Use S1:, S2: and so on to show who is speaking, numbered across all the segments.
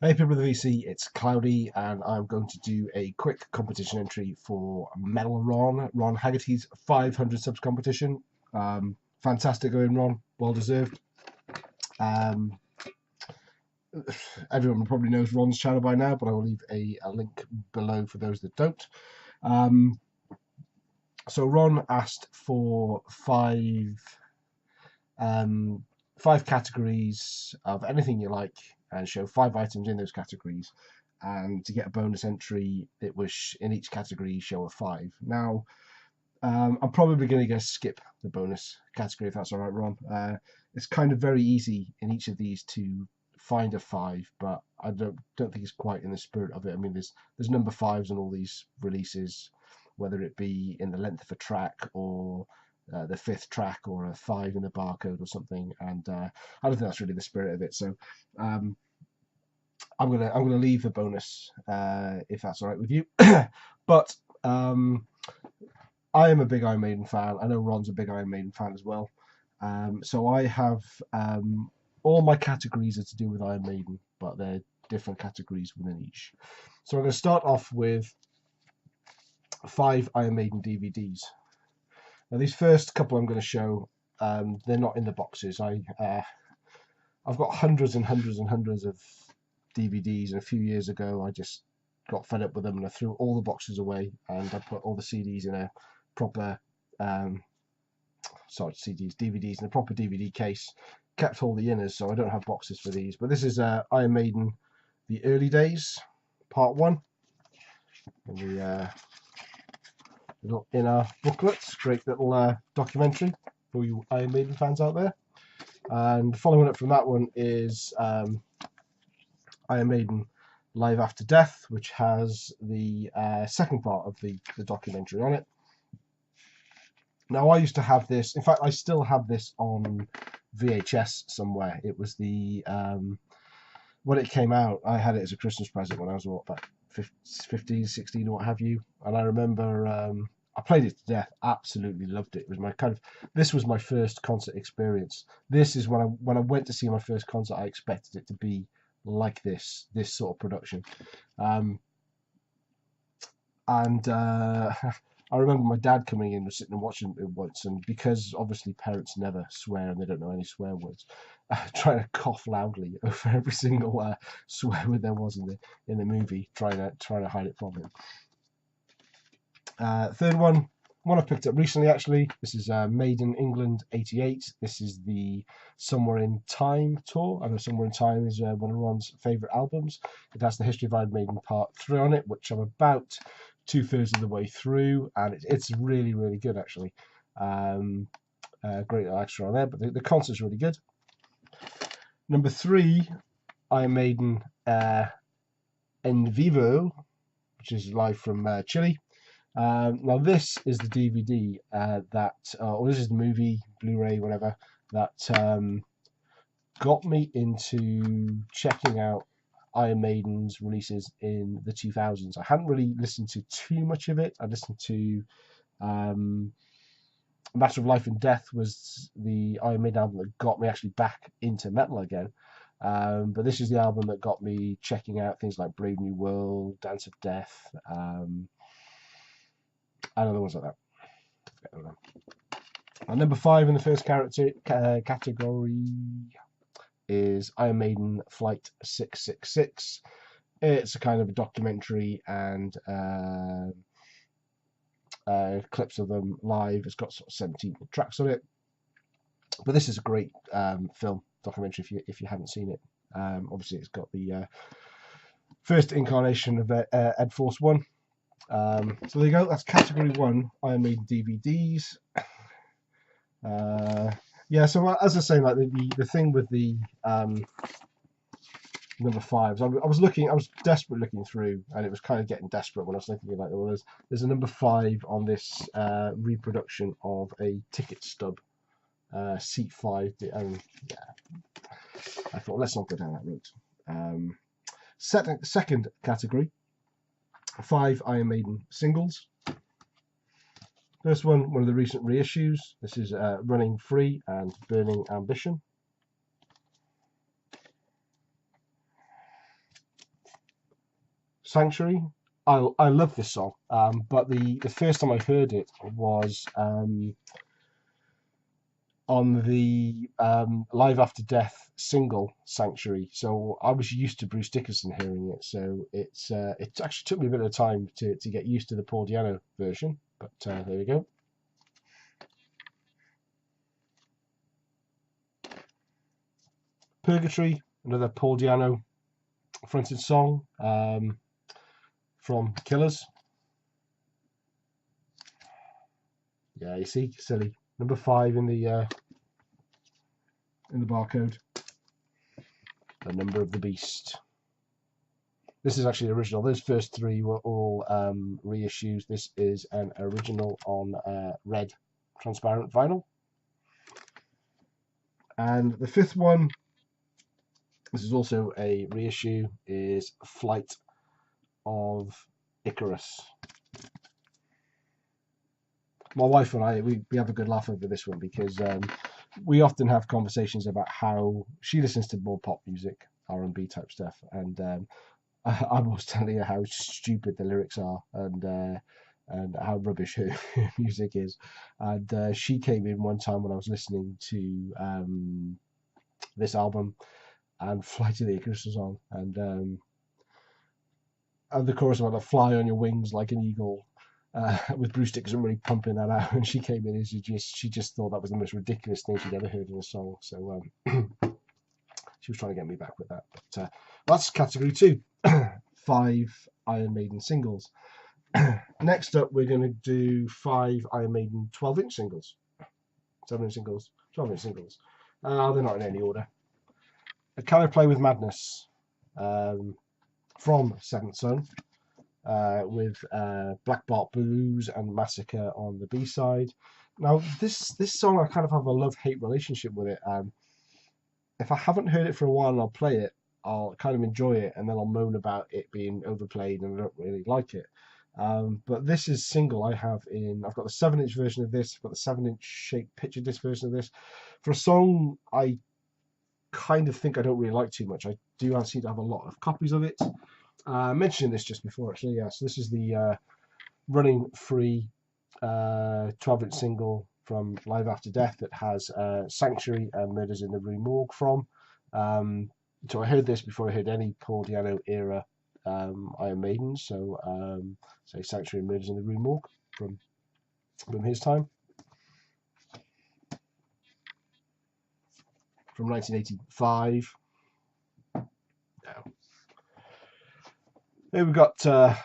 S1: Hey people of the VC, it's Cloudy, and I'm going to do a quick competition entry for Medal Ron Haggerty's 500 subs competition. Fantastic going, Ron. Well deserved. Um, Everyone probably knows Ron's channel by now, but I will leave a link below for those that don't. Um, so Ron asked for five categories of anything you like and show 5 items in those categories. And to get a bonus entry, it was in each category show a 5. Now, I'm probably going to skip the bonus category if that's all right, Ron. It's kind of very easy in each of these to find a 5, but I don't think it's quite in the spirit of it. I mean, there's number 5s on all these releases, whether it be in the length of a track or the 5th track or a 5 in the barcode or something, and I don't think that's really the spirit of it. So um, I'm gonna leave the bonus if that's all right with you. But I am a big Iron Maiden fan. I know Ron's a big Iron Maiden fan as well. So I have all my categories are to do with Iron Maiden, but they're different categories within each. So I'm going to start off with 5 Iron Maiden DVDs. Now these first couple I'm going to show, they're not in the boxes. I've got hundreds and hundreds and hundreds of DVDs, and a few years ago I just got fed up with them and I threw all the boxes away, and I put all the CDs in a proper DVDs in a proper DVD case, kept all the inners, so I don't have boxes for these. But this is Iron Maiden, the early days, part 1, and the little inner booklets. Great little documentary for you Iron Maiden fans out there. And following up from that one is Iron Maiden Live After Death, which has the second part of the documentary on it. Now, I used to have this. In fact, I still have this on VHS somewhere. It was the when it came out, I had it as a Christmas present when I was about 15, 16, or what have you. And I remember I played it to death. Absolutely loved it. It was my this was my first concert experience. This is when I went to see my first concert. I expected it to be like this sort of production. And I remember my dad coming in and sitting and watching it once, and because obviously parents never swear and they don't know any swear words, trying to cough loudly over every single swear word there was in the movie, trying to hide it from him. Third one I picked up recently actually. This is Maiden England '88. This is the Somewhere in Time tour. I know Somewhere in Time is one of Ron's favourite albums. It has the History of Iron Maiden Part 3 on it, which I'm about 2/3 of the way through, and it's really, really good actually. Great extra on there, but the concert's really good. Number 3, Iron Maiden En Vivo, which is live from Chile. Now this is the DVD or this is the movie, Blu-ray, whatever, that got me into checking out Iron Maiden's releases in the 2000s. I hadn't really listened to too much of it. I listened to Matter of Life and Death was the Iron Maiden album that got me actually back into metal again. But this is the album that got me checking out things like Brave New World, Dance of Death, and other ones like that. And number 5 in the first category is Iron Maiden Flight 666. It's a kind of a documentary and clips of them live. It's got sort of 17 tracks on it. But this is a great film documentary if you haven't seen it. Obviously, it's got the first incarnation of Ed Force One. So there you go. That's category 1, Iron Maiden DVDs. Yeah, so as I say, like the thing with the number 5s, I was desperate looking through, and it was kind of getting desperate when I was thinking like, well, there's a number 5 on this reproduction of a ticket stub, seat 5, and yeah, I thought let's not go down that route. Second category, 5 Iron Maiden singles. First one of the recent reissues. This is Running Free and Burning Ambition. Sanctuary. I love this song, but the first time I heard it was on the Live After Death single Sanctuary. So I was used to Bruce Dickinson hearing it, so it actually took me a bit of time to get used to the Paul Di'Anno version. But there we go. Purgatory, another Paul Di'Anno fronted song from Killers. Yeah, you see, silly. Number 5 in the barcode. The Number of the Beast. This is actually original. Those first 3 were all reissues. This is an original on red transparent vinyl. And the 5th one, this is also a reissue, is Flight of Icarus. My wife and I, we have a good laugh over this one because we often have conversations about how she listens to more pop music, R&B type stuff, and I'm always telling her how stupid the lyrics are and how rubbish her music is. And she came in one time when I was listening to this album, and Flight of the Icarus was on, and the chorus about to fly on your wings like an eagle. With Bruce Dickinson really pumping that out, and she came in and she just thought that was the most ridiculous thing she'd ever heard in a song. So she was trying to get me back with that. But that's category 2, 5 Iron Maiden singles. Next up, we're going to do 5 Iron Maiden 12-inch singles, 7-inch singles, 12-inch singles. They're not in any order. Can I Play with Madness from Seventh Son. With Black Bart Blues and Massacre on the B-side. Now, this song, I kind of have a love-hate relationship with it. If I haven't heard it for a while and I'll play it, I'll kind of enjoy it, and then I'll moan about it being overplayed and I don't really like it. But this is single I have I've got the 7-inch version of this, I've got the 7-inch shaped picture disc version of this. For a song I kind of think I don't really like too much, I do seem to have a lot of copies of it. Mentioning this just before, actually, yeah. So this is the Running Free 12-inch single from Live After Death that has Sanctuary and Murders in the Rue Morgue from. So I heard this before I heard any Paul Di'Anno era Iron Maiden. So say Sanctuary and Murders in the Rue Morgue from his time. From 1985. Now, here we've got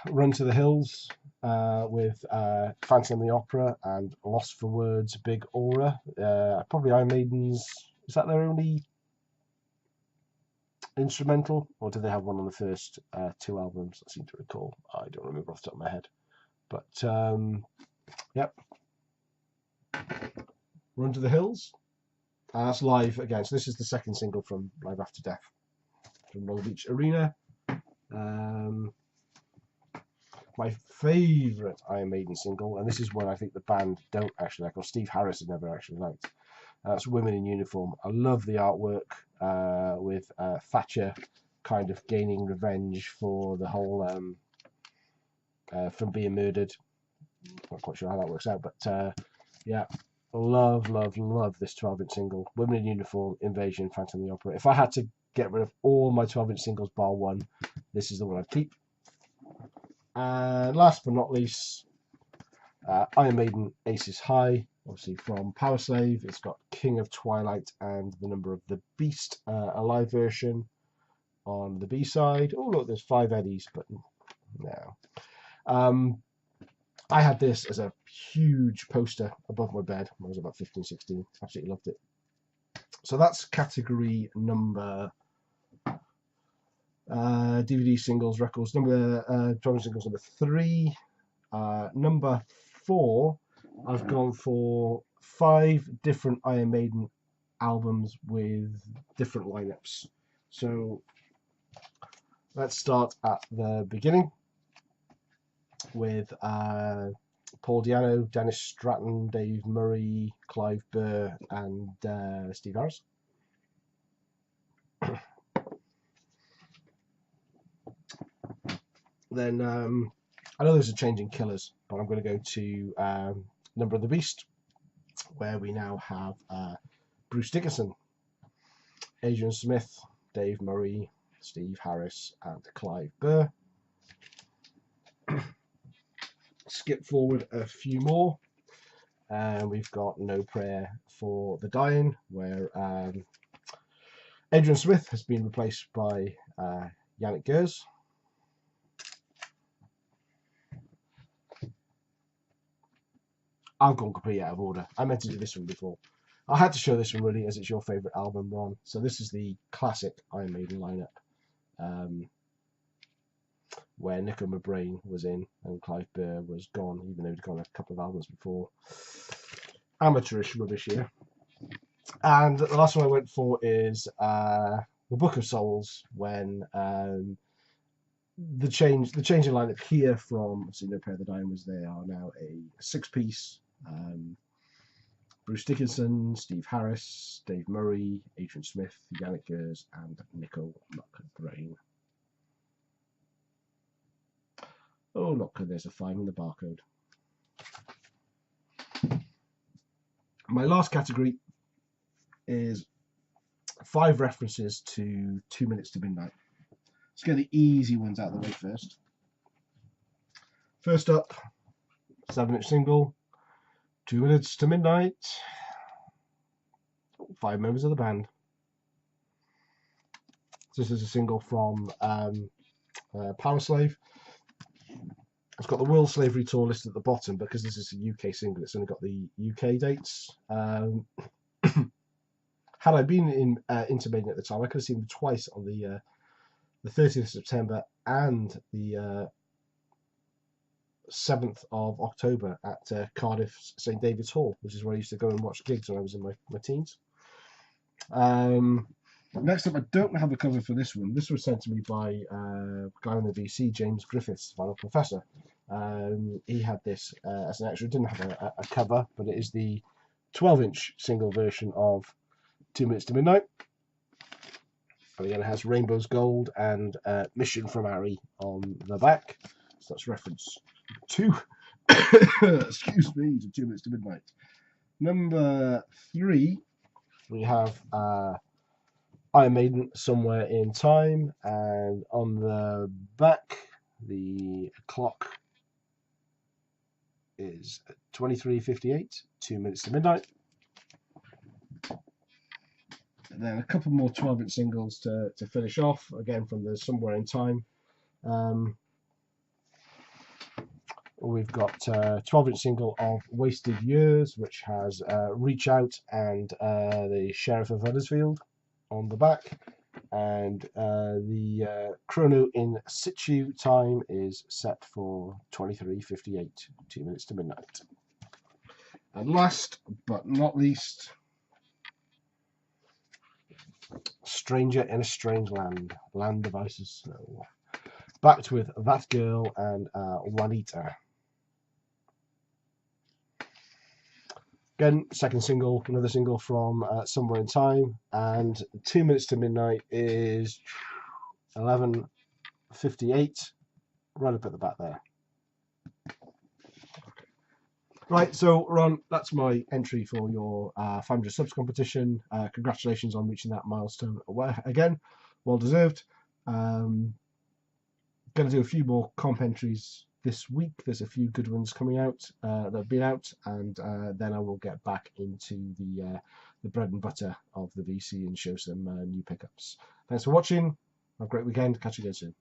S1: Run to the Hills with Phantom of the Opera and Lost for Words, Big Aura. Probably Iron Maiden's, is that their only instrumental? Or did they have one on the first 2 albums? I seem to recall. I don't remember off the top of my head. But, yep. Run to the Hills. That's live again. So this is the 2nd single from Live After Death from Long Beach Arena. My favourite Iron Maiden single, and this is one I think the band don't actually like, or Steve Harris has never actually liked. It's Women in Uniform. I love the artwork with Thatcher kind of gaining revenge for the whole from being murdered. Not quite sure how that works out, but yeah, love this 12-inch single. Women in Uniform, Invasion, Phantom of the Opera. If I had to get rid of all my 12-inch singles bar one, this is the one I'd keep. And last but not least, Iron Maiden Aces High, obviously from Power Slave. It's got King of Twilight and The Number of the Beast, a live version on the B-side. Oh look, there's 5 Eddies, but no. I had this as a huge poster above my bed when I was about 15, 16. Absolutely loved it. So that's category number DVD singles, records, number 12 singles, number 3. Number 4, I've gone for 5 different Iron Maiden albums with different lineups. So let's start at the beginning with Paul Di'Anno, Dennis Stratton, Dave Murray, Clive Burr, and Steve Harris. Then I know there's a change in killers, but I'm going to go to Number of the Beast, where we now have Bruce Dickinson, Adrian Smith, Dave Murray, Steve Harris, and Clive Burr. Skip forward a few more, and we've got No Prayer for the Dying, where Adrian Smith has been replaced by Yannick Gers. I've gone completely out of order. I meant to do this one before. I had to show this one really, as it's your favourite album, Ron. So this is the classic Iron Maiden lineup, where Nico McBrain was in and Clive Burr was gone, even though he'd gone a couple of albums before. Amateurish rubbish here. And the last one I went for is the Book of Souls, when the change in lineup here from obviously No Prayer of the Dying was they are now a 6-piece. Bruce Dickinson, Steve Harris, Dave Murray, Adrian Smith, Yannick Gers, and Nico McBrain. Oh, look, there's a 5 in the barcode. My last category is 5 references to 2 Minutes to Midnight. Let's get the easy ones out of the way first. First up, 7-inch single, 2 Minutes to Midnight. 5 members of the band. This is a single from Power Slave. It's got the World Slavery Tour listed at the bottom because this is a UK single. It's only got the UK dates. Had I been into Maiden at the time, I could have seen them twice on the 30th of September and the 7th of October at Cardiff St David's Hall, which is where I used to go and watch gigs when I was in my teens. Next up, I don't have a cover for this one. This was sent to me by a guy on the VC, James Griffiths, Final Professor. He had this as an extra. It didn't have a cover, but it is the 12-inch single version of 2 Minutes to Midnight. And again, it has Rainbow's Gold and Mission from Harry on the back. So that's reference to, excuse me, to 2 Minutes to Midnight. Number 3, we have Iron Maiden, Somewhere in Time, and on the back, the clock is 23:58, 2 Minutes to Midnight. And then a couple more 12-inch singles to finish off, again from the Somewhere in Time. We've got a 12-inch single of Wasted Years, which has Reach Out and the Sheriff of Huddersfield on the back. And the chrono in situ time is set for 23:58, 2 Minutes to Midnight. And last but not least, Stranger in a Strange Land, Land of Ice and Snow. Backed with That Girl and Juanita. Again, second single, another single from Somewhere in Time, and 2 Minutes to Midnight is 11:58, right up at the back there. Right, so Ron, that's my entry for your 500 subs competition. Congratulations on reaching that milestone again, well deserved. Going to do a few more comp entries this week. There's a few good ones coming out that have been out, and then I will get back into the bread and butter of the VC and show some new pickups. Thanks for watching. Have a great weekend. Catch you again soon.